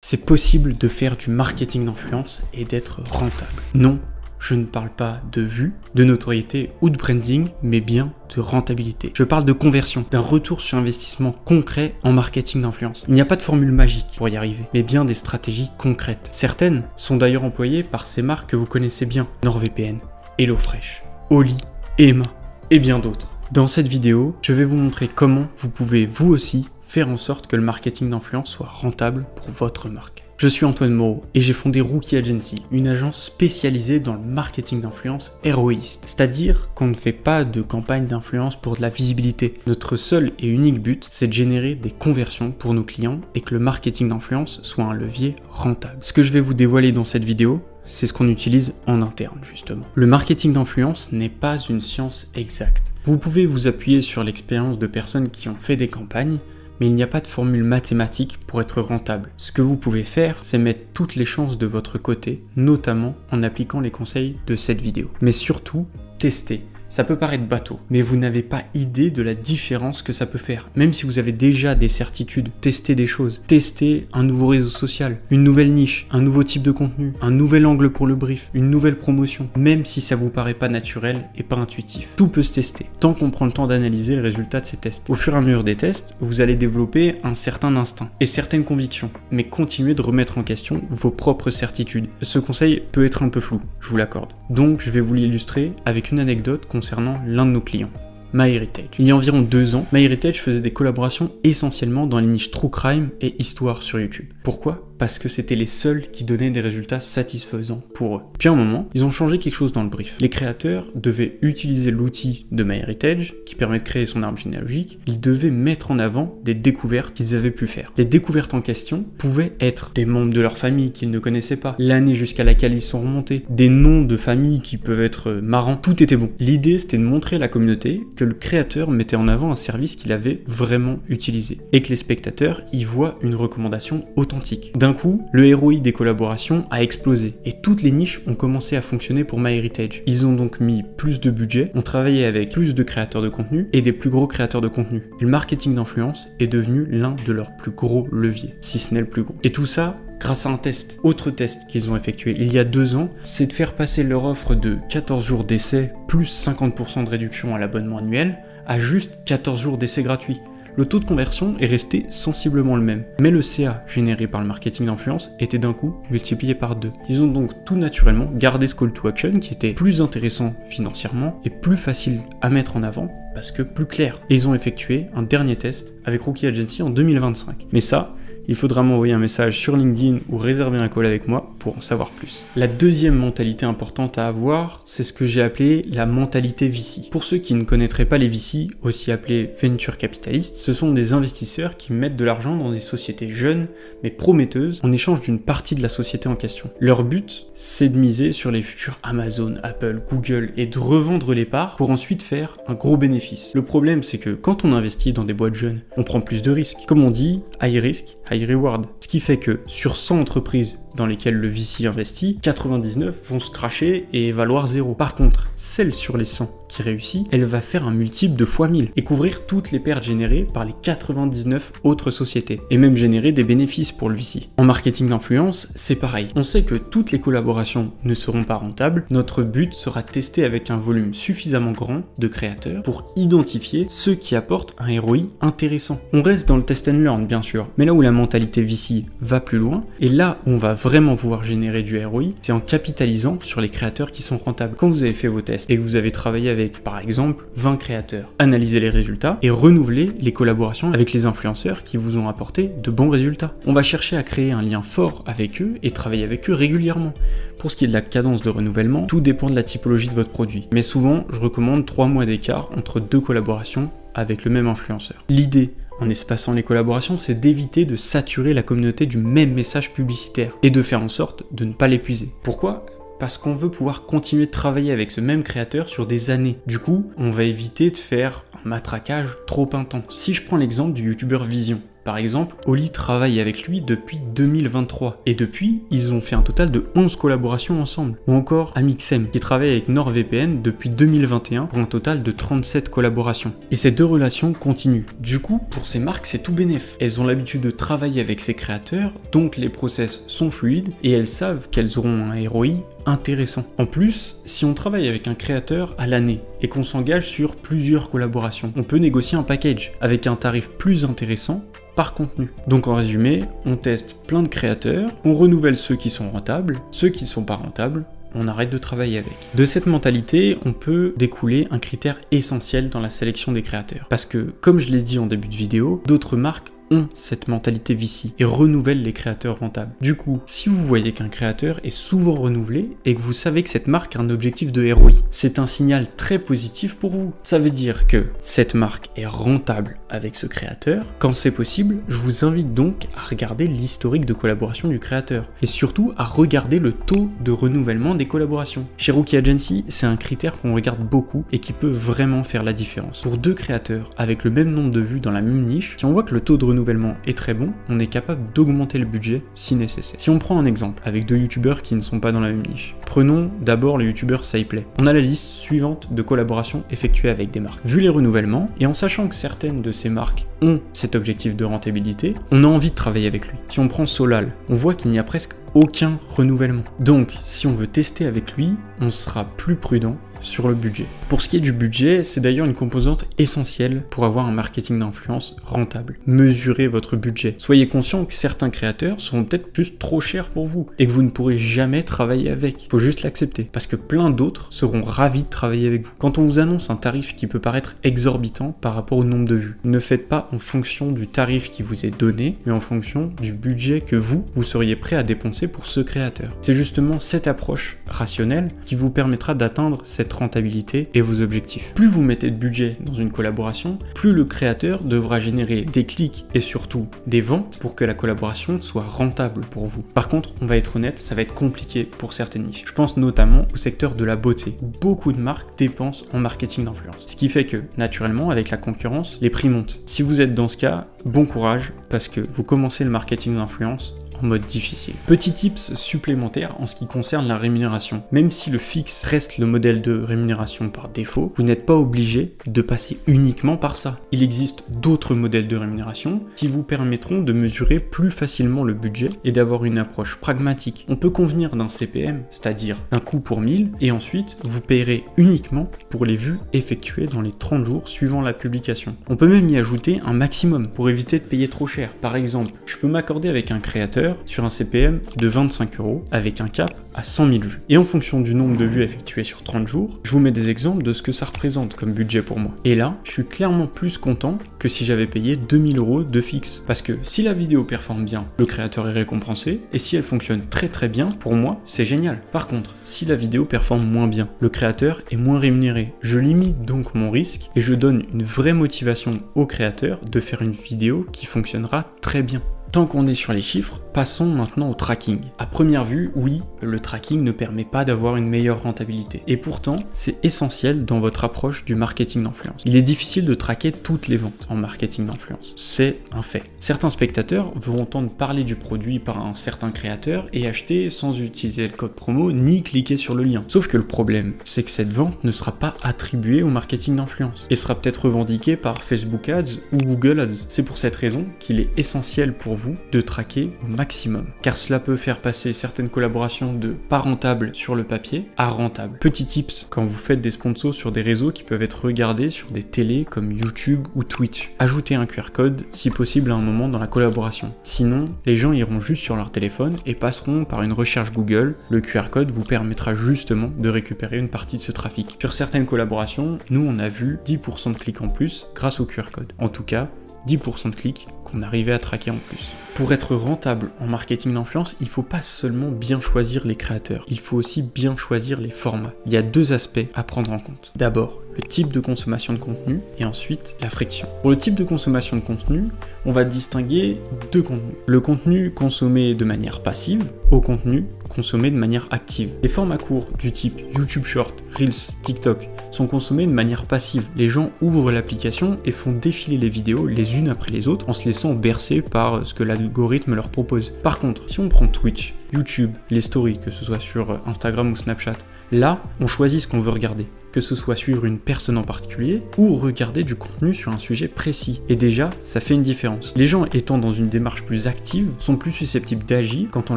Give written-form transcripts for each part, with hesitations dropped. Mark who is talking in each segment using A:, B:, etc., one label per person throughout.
A: C'est possible de faire du marketing d'influence et d'être rentable. Non, je ne parle pas de vue, de notoriété ou de branding, mais bien de rentabilité. Je parle de conversion, d'un retour sur investissement concret en marketing d'influence. Il n'y a pas de formule magique pour y arriver, mais bien des stratégies concrètes. Certaines sont d'ailleurs employées par ces marques que vous connaissez bien, NordVPN, HelloFresh, Oli, Emma et bien d'autres. Dans cette vidéo, je vais vous montrer comment vous pouvez vous aussi faire en sorte que le marketing d'influence soit rentable pour votre marque. Je suis Antoine Moreau et j'ai fondé Rookie Agency, une agence spécialisée dans le marketing d'influence ROIiste. C'est-à-dire qu'on ne fait pas de campagne d'influence pour de la visibilité. Notre seul et unique but, c'est de générer des conversions pour nos clients et que le marketing d'influence soit un levier rentable. Ce que je vais vous dévoiler dans cette vidéo, c'est ce qu'on utilise en interne justement. Le marketing d'influence n'est pas une science exacte. Vous pouvez vous appuyer sur l'expérience de personnes qui ont fait des campagnes, mais il n'y a pas de formule mathématique pour être rentable. Ce que vous pouvez faire, c'est mettre toutes les chances de votre côté, notamment en appliquant les conseils de cette vidéo. Mais surtout, testez. Ça peut paraître bateau, mais vous n'avez pas idée de la différence que ça peut faire. Même si vous avez déjà des certitudes, testez des choses. Testez un nouveau réseau social, une nouvelle niche, un nouveau type de contenu, un nouvel angle pour le brief, une nouvelle promotion. Même si ça vous paraît pas naturel et pas intuitif. Tout peut se tester, tant qu'on prend le temps d'analyser le résultat de ces tests. Au fur et à mesure des tests, vous allez développer un certain instinct et certaines convictions, mais continuez de remettre en question vos propres certitudes. Ce conseil peut être un peu flou, je vous l'accorde. Donc je vais vous l'illustrer avec une anecdote concernant l'un de nos clients, MyHeritage. Il y a environ 2 ans, MyHeritage faisait des collaborations essentiellement dans les niches True Crime et Histoire sur YouTube. Pourquoi ? Parce que c'était les seuls qui donnaient des résultats satisfaisants pour eux. Puis à un moment, ils ont changé quelque chose dans le brief. Les créateurs devaient utiliser l'outil de MyHeritage, qui permet de créer son arbre généalogique. Ils devaient mettre en avant des découvertes qu'ils avaient pu faire. Les découvertes en question pouvaient être des membres de leur famille qu'ils ne connaissaient pas, l'année jusqu'à laquelle ils sont remontés, des noms de famille qui peuvent être marrants. Tout était bon. L'idée, c'était de montrer à la communauté que le créateur mettait en avant un service qu'il avait vraiment utilisé et que les spectateurs y voient une recommandation authentique. D'un coup, le ROI des collaborations a explosé et toutes les niches ont commencé à fonctionner pour MyHeritage. Ils ont donc mis plus de budget, ont travaillé avec plus de créateurs de contenu et des plus gros créateurs de contenu. Et le marketing d'influence est devenu l'un de leurs plus gros leviers, si ce n'est le plus gros. Et tout ça grâce à un test. Autre test qu'ils ont effectué il y a 2 ans, c'est de faire passer leur offre de 14 jours d'essai plus 50% de réduction à l'abonnement annuel à juste 14 jours d'essai gratuit. Le taux de conversion est resté sensiblement le même, mais le CA généré par le marketing d'influence était d'un coup multiplié par 2. Ils ont donc tout naturellement gardé ce call to action qui était plus intéressant financièrement et plus facile à mettre en avant parce que plus clair. Et ils ont effectué un dernier test avec Rookie Agency en 2025. Mais ça, il faudra m'envoyer un message sur LinkedIn ou réserver un call avec moi pour en savoir plus. La deuxième mentalité importante à avoir, c'est ce que j'ai appelé la mentalité VC. Pour ceux qui ne connaîtraient pas les VC, aussi appelés venture capitalistes, ce sont des investisseurs qui mettent de l'argent dans des sociétés jeunes mais prometteuses en échange d'une partie de la société en question. Leur but, c'est de miser sur les futurs Amazon, Apple, Google et de revendre les parts pour ensuite faire un gros bénéfice. Le problème, c'est que quand on investit dans des boîtes jeunes, on prend plus de risques. Comme on dit, high risk, high reward. Ce qui fait que sur 100 entreprises dans lesquelles le VC investit, 99 vont se cracher et valoir 0. Par contre, celle sur les 100 qui réussit, elle va faire un multiple de fois 1000 et couvrir toutes les pertes générées par les 99 autres sociétés et même générer des bénéfices pour le VC. En marketing d'influence, c'est pareil. On sait que toutes les collaborations ne seront pas rentables. Notre but sera de tester avec un volume suffisamment grand de créateurs pour identifier ceux qui apportent un ROI intéressant. On reste dans le test and learn bien sûr, mais là où la mentalité VC va plus loin et là où on va vraiment pouvoir générer du ROI, c'est en capitalisant sur les créateurs qui sont rentables. Quand vous avez fait vos tests et que vous avez travaillé avec, par exemple, 20 créateurs, analysez les résultats et renouvelez les collaborations avec les influenceurs qui vous ont apporté de bons résultats. On va chercher à créer un lien fort avec eux et travailler avec eux régulièrement. Pour ce qui est de la cadence de renouvellement, tout dépend de la typologie de votre produit. Mais souvent, je recommande 3 mois d'écart entre 2 collaborations avec le même influenceur. L'idée en espaçant les collaborations, c'est d'éviter de saturer la communauté du même message publicitaire et de faire en sorte de ne pas l'épuiser. Pourquoi ? Parce qu'on veut pouvoir continuer de travailler avec ce même créateur sur des années. Du coup, on va éviter de faire un matraquage trop intense. Si je prends l'exemple du youtubeur Vision, Par exemple, Oli travaille avec lui depuis 2023 et depuis, ils ont fait un total de 11 collaborations ensemble. Ou encore Amixem qui travaille avec NordVPN depuis 2021 pour un total de 37 collaborations. Et ces deux relations continuent. Du coup, pour ces marques, c'est tout bénef. Elles ont l'habitude de travailler avec ces créateurs, donc les process sont fluides et elles savent qu'elles auront un ROI intéressant. En plus, si on travaille avec un créateur à l'année et qu'on s'engage sur plusieurs collaborations, on peut négocier un package avec un tarif plus intéressant par contenu. Donc en résumé, on teste plein de créateurs, on renouvelle ceux qui sont rentables, ceux qui ne sont pas rentables, on arrête de travailler avec. De cette mentalité, on peut découler un critère essentiel dans la sélection des créateurs. Parce que, comme je l'ai dit en début de vidéo, d'autres marques ont cette mentalité vicie et renouvellent les créateurs rentables. Du coup, si vous voyez qu'un créateur est souvent renouvelé et que vous savez que cette marque a un objectif de ROI, c'est un signal très positif pour vous. Ça veut dire que cette marque est rentable avec ce créateur. Quand c'est possible, je vous invite donc à regarder l'historique de collaboration du créateur et surtout à regarder le taux de renouvellement des collaborations. Chez Rookie Agency, c'est un critère qu'on regarde beaucoup et qui peut vraiment faire la différence. Pour deux créateurs avec le même nombre de vues dans la même niche, si on voit que le taux de renouvellement est très bon, on est capable d'augmenter le budget si nécessaire. Si on prend un exemple avec deux youtubeurs qui ne sont pas dans la même niche, prenons d'abord le youtubeur SciPlay. On a la liste suivante de collaborations effectuées avec des marques. Vu les renouvellements, et en sachant que certaines de ces marques ont cet objectif de rentabilité, on a envie de travailler avec lui. Si on prend Solal, on voit qu'il n'y a presque aucun renouvellement. Donc, si on veut tester avec lui, on sera plus prudent sur le budget. Pour ce qui est du budget, c'est d'ailleurs une composante essentielle pour avoir un marketing d'influence rentable. Mesurez votre budget. Soyez conscient que certains créateurs seront peut-être juste trop chers pour vous et que vous ne pourrez jamais travailler avec. Il faut juste l'accepter parce que plein d'autres seront ravis de travailler avec vous. Quand on vous annonce un tarif qui peut paraître exorbitant par rapport au nombre de vues, ne faites pas en fonction du tarif qui vous est donné, mais en fonction du budget que vous seriez prêt à dépenser pour ce créateur. C'est justement cette approche rationnelle qui vous permettra d'atteindre cette rentabilité et vos objectifs. Plus vous mettez de budget dans une collaboration, plus le créateur devra générer des clics et surtout des ventes pour que la collaboration soit rentable pour vous. Par contre, on va être honnête, ça va être compliqué pour certaines niches. Je pense notamment au secteur de la beauté, où beaucoup de marques dépensent en marketing d'influence. Ce qui fait que, naturellement, avec la concurrence, les prix montent. Si vous êtes dans ce cas, bon courage, parce que vous commencez le marketing d'influence en mode difficile. Petit tips supplémentaire en ce qui concerne la rémunération. Même si le fixe reste le modèle de rémunération par défaut, vous n'êtes pas obligé de passer uniquement par ça. Il existe d'autres modèles de rémunération qui vous permettront de mesurer plus facilement le budget et d'avoir une approche pragmatique. On peut convenir d'un CPM, c'est-à-dire un coût pour 1000, et ensuite vous payerez uniquement pour les vues effectuées dans les 30 jours suivant la publication. On peut même y ajouter un maximum pour éviter de payer trop cher. Par exemple, je peux m'accorder avec un créateur sur un CPM de 25 € avec un cap à 100 000 vues. Et en fonction du nombre de vues effectuées sur 30 jours, je vous mets des exemples de ce que ça représente comme budget pour moi. Et là, je suis clairement plus content que si j'avais payé 2000 € de fixe. Parce que si la vidéo performe bien, le créateur est récompensé, et si elle fonctionne très bien, pour moi, c'est génial. Par contre, si la vidéo performe moins bien, le créateur est moins rémunéré. Je limite donc mon risque et je donne une vraie motivation au créateur de faire une vidéo qui fonctionnera très bien. Tant qu'on est sur les chiffres, passons maintenant au tracking. À première vue, oui, le tracking ne permet pas d'avoir une meilleure rentabilité. Et pourtant, c'est essentiel dans votre approche du marketing d'influence. Il est difficile de traquer toutes les ventes en marketing d'influence. C'est un fait. Certains spectateurs vont entendre parler du produit par un certain créateur et acheter sans utiliser le code promo ni cliquer sur le lien. Sauf que le problème, c'est que cette vente ne sera pas attribuée au marketing d'influence et sera peut-être revendiquée par Facebook Ads ou Google Ads. C'est pour cette raison qu'il est essentiel pour vous de traquer au maximum, car cela peut faire passer certaines collaborations de pas rentables sur le papier à rentables. Petit tips, quand vous faites des sponsors sur des réseaux qui peuvent être regardés sur des télés comme YouTube ou Twitch, ajoutez un QR code si possible à un moment dans la collaboration. Sinon, les gens iront juste sur leur téléphone et passeront par une recherche Google. Le QR code vous permettra justement de récupérer une partie de ce trafic. Sur certaines collaborations, nous on a vu 10% de clics en plus grâce au QR code. En tout cas, 10% de clics qu'on arrivait à traquer en plus. Pour être rentable en marketing d'influence, il ne faut pas seulement bien choisir les créateurs, il faut aussi bien choisir les formats. Il y a deux aspects à prendre en compte. D'abord, le type de consommation de contenu et ensuite la friction. Pour le type de consommation de contenu, on va distinguer deux contenus. Le contenu consommé de manière passive au contenu consommé de manière active. Les formats courts du type YouTube Short, Reels, TikTok sont consommés de manière passive. Les gens ouvrent l'application et font défiler les vidéos les unes après les autres en se laissant bercer par ce que l'algorithme leur propose. Par contre, si on prend Twitch, YouTube, les stories, que ce soit sur Instagram ou Snapchat, là, on choisit ce qu'on veut regarder, que ce soit suivre une personne en particulier ou regarder du contenu sur un sujet précis. Et déjà, ça fait une différence. Les gens étant dans une démarche plus active sont plus susceptibles d'agir quand on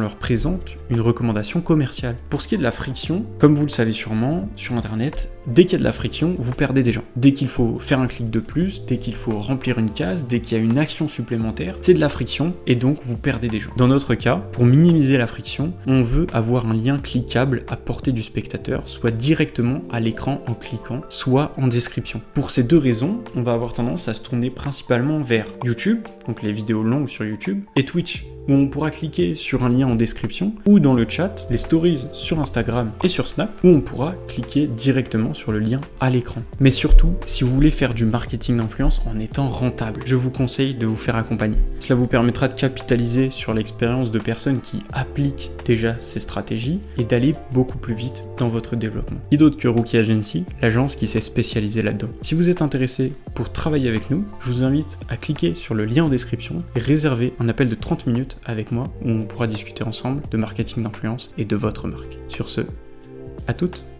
A: leur présente une recommandation commerciale. Pour ce qui est de la friction, comme vous le savez sûrement, sur Internet, dès qu'il y a de la friction, vous perdez des gens. Dès qu'il faut faire un clic de plus, dès qu'il faut remplir une case, dès qu'il y a une action supplémentaire, c'est de la friction et donc vous perdez des gens. Dans notre cas, pour minimiser la friction, on veut avoir un lien cliquable à portée du spectateur, soit directement à l'écran en cliquant, soit en description. Pour ces deux raisons, on va avoir tendance à se tourner principalement vers YouTube, donc les vidéos longues sur YouTube, et Twitch, où on pourra cliquer sur un lien en description, ou dans le chat, les stories sur Instagram et sur Snap, où on pourra cliquer directement sur le lien à l'écran. Mais surtout, si vous voulez faire du marketing d'influence en étant rentable, je vous conseille de vous faire accompagner. Cela vous permettra de capitaliser sur l'expérience de personnes qui appliquent déjà ces stratégies et d'aller beaucoup plus vite dans votre développement. Qui d'autre que Rookie Agency, l'agence qui s'est spécialisée là-dedans. Si vous êtes intéressé pour travailler avec nous, je vous invite à cliquer sur le lien en description et réserver un appel de 30 minutes avec moi où on pourra discuter ensemble de marketing d'influence et de votre marque. Sur ce, à toutes!